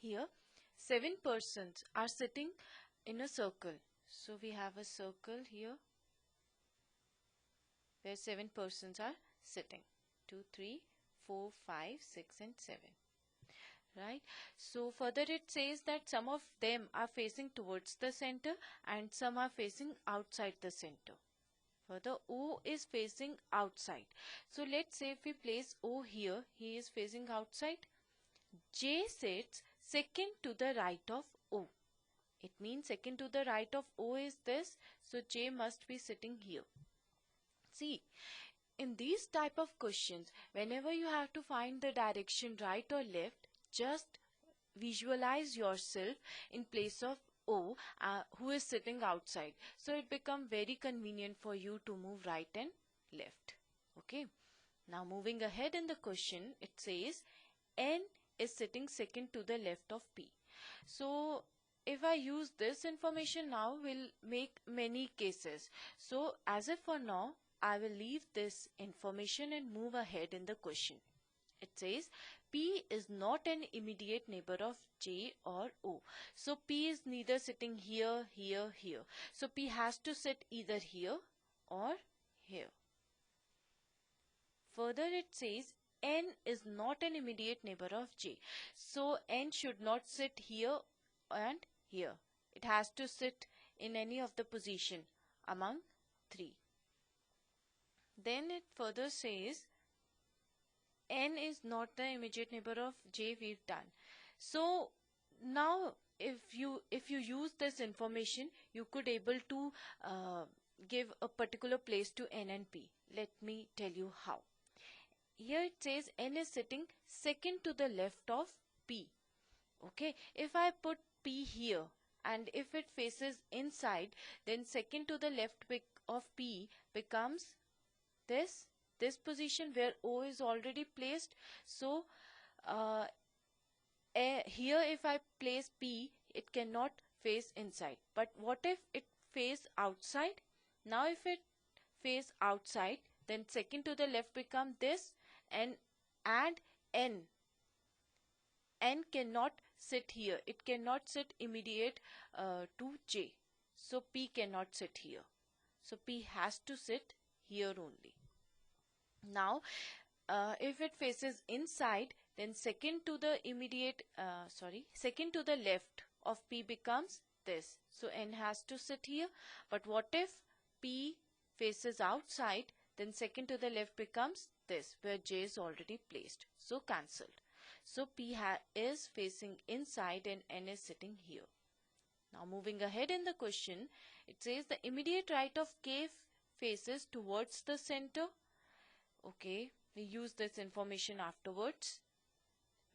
Here 7 persons are sitting in a circle. So we have a circle here where 7 persons are sitting. 2, 3, 4, 5, 6 and 7. Right? So further it says that some of them are facing towards the center and some are facing outside the center. Further, O is facing outside. So let's say if we place O here, he is facing outside. J sits second to the right of O. It means second to the right of O is this, so J must be sitting here. See, in these type of questions, whenever you have to find the direction right or left, just visualize yourself in place of O who is sitting outside. So it becomes very convenient for you to move right and left. Okay. Now moving ahead in the question, it says N is sitting second to the left of P. So if I use this information now, we'll make many cases. So as if for now, I will leave this information and move ahead in the question. It says P is not an immediate neighbor of J or O. So P is neither sitting here, here, here. So P has to sit either here or here. Further it says N is not an immediate neighbor of J. So N should not sit here and here. It has to sit in any of the position among 3. Then it further says N is not the immediate neighbor of J. We've done. So now if you use this information, you could able to give a particular place to N and P. Let me tell you how. Here it says N is sitting second to the left of P. Okay, if I put P here and if it faces inside, then second to the left of P becomes this position where O is already placed. So here if I place P, it cannot face inside. But what if it face outside? Now if it face outside, then second to the left become this, and N cannot sit here. It cannot sit immediate to J. So P cannot sit here. So P has to sit here only. Now if it faces inside, then second to the left of P becomes this. So N has to sit here. But what if P faces outside, then second to the left becomes this, where J is already placed. So cancelled. So P is facing inside and N is sitting here. Now moving ahead in the question, it says the immediate right of K faces towards the center. Okay, we use this information afterwards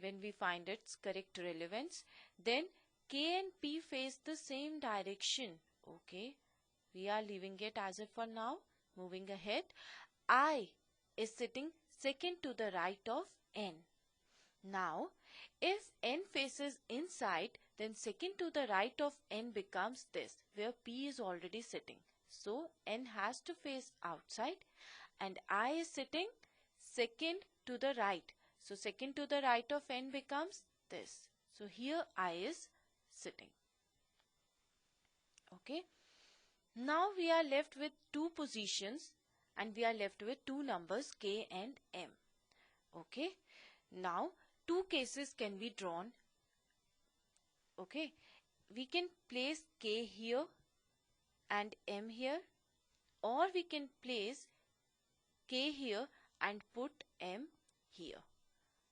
when we find its correct relevance. Then K and P face the same direction. Okay, we are leaving it as if for now. Moving ahead, I is sitting second to the right of N. Now, if N faces inside, then second to the right of N becomes this, where P is already sitting. So, N has to face outside and I is sitting second to the right. So, second to the right of N becomes this. So, here I is sitting. Okay. Now, we are left with 2 positions and we are left with 2 numbers K and M. Okay. Now, 2 cases can be drawn. Okay. We can place K here and M here, or we can place K here and put M here.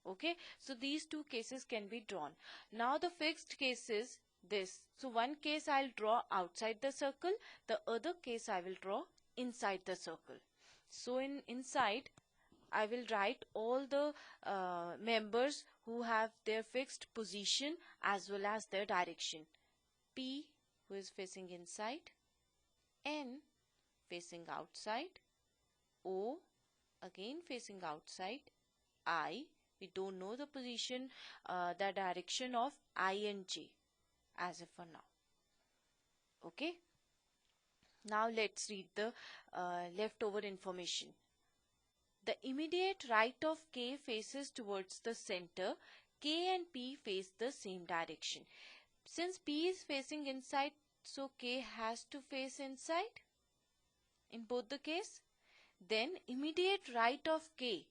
Okay. So, these 2 cases can be drawn. Now, the fixed case is this. So, one case I will draw outside the circle, the other case I will draw inside the circle. So, in inside, I will write all the members who have their fixed position as well as their direction. P, who is facing inside, N facing outside, O again facing outside, I, we don't know the position, the direction of I and J as of for now. Okay. Now let's read the leftover information. The immediate right of K faces towards the center. K and P face the same direction. Since P is facing inside, so K has to face inside in both the case. Then immediate right of K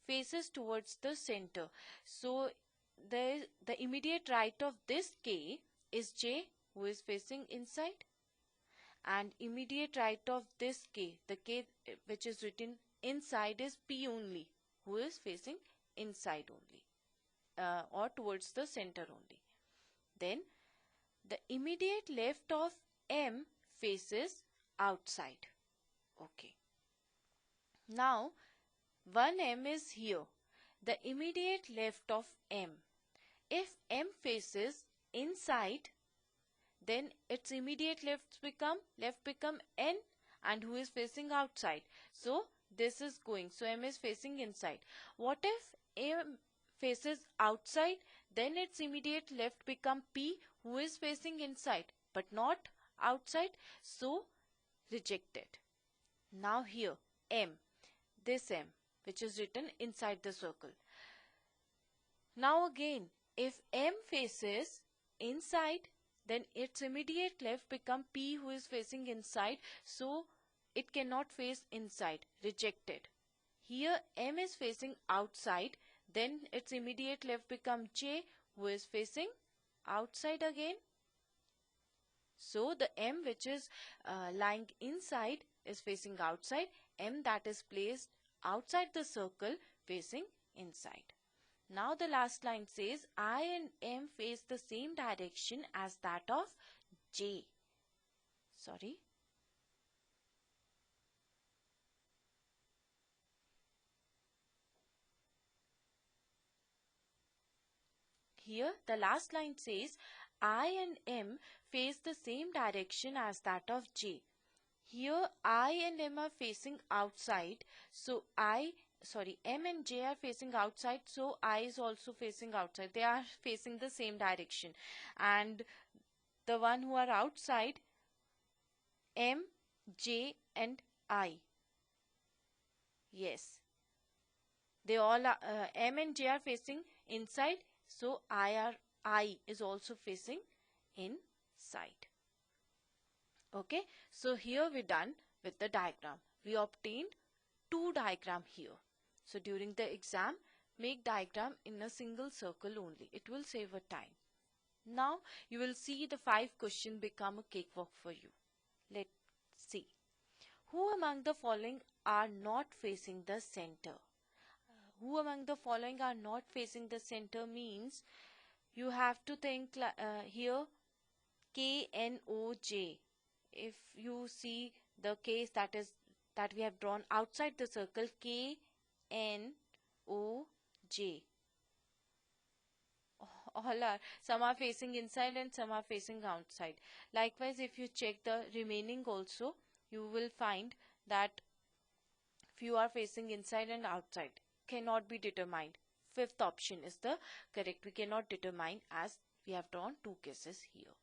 faces towards the center. So the immediate right of this K is J, who is facing inside, and immediate right of this K, the K which is written inside, is P only, who is facing inside only, or towards the center only. Then the immediate left of M faces outside. Okay. Now 1M is here. The immediate left of M. If M faces inside, then its immediate left become N, and who is facing outside. So this is going. So M is facing inside. What if M faces outside? Then its immediate left become P, who is facing inside but not outside. So rejected. Now here M, this M which is written inside the circle. Now again, if M faces inside, then its immediate left become P, who is facing inside, so it cannot face inside, rejected. Here M is facing outside, then its immediate left become J, who is facing outside again. So the M which is lying inside is facing outside, M that is placed outside the circle facing inside. Now the last line says I and M face the same direction as that of J. Sorry. Here the last line says I and M face the same direction as that of J. Here I and M are facing outside, so M and J are facing outside, so I is also facing outside. They are facing the same direction, and the one who are outside, M, J and I. Yes, they all are, M and J are facing inside, so I is also facing inside. Okay, so here we're done with the diagram. We obtained two diagrams here. So during the exam, make diagram in a single circle only. It will save a time. Now you will see the 5 questions become a cakewalk for you. Let's see. Who among the following are not facing the center? Who among the following are not facing the center means you have to think here K, N, O, J. If you see the case that we have drawn outside the circle, K, N, O, J. All are, some are facing inside and some are facing outside. Likewise, if you check the remaining also, you will find that few are facing inside and outside. Cannot be determined. 5th option is the correct. We cannot determine as we have drawn 2 cases here.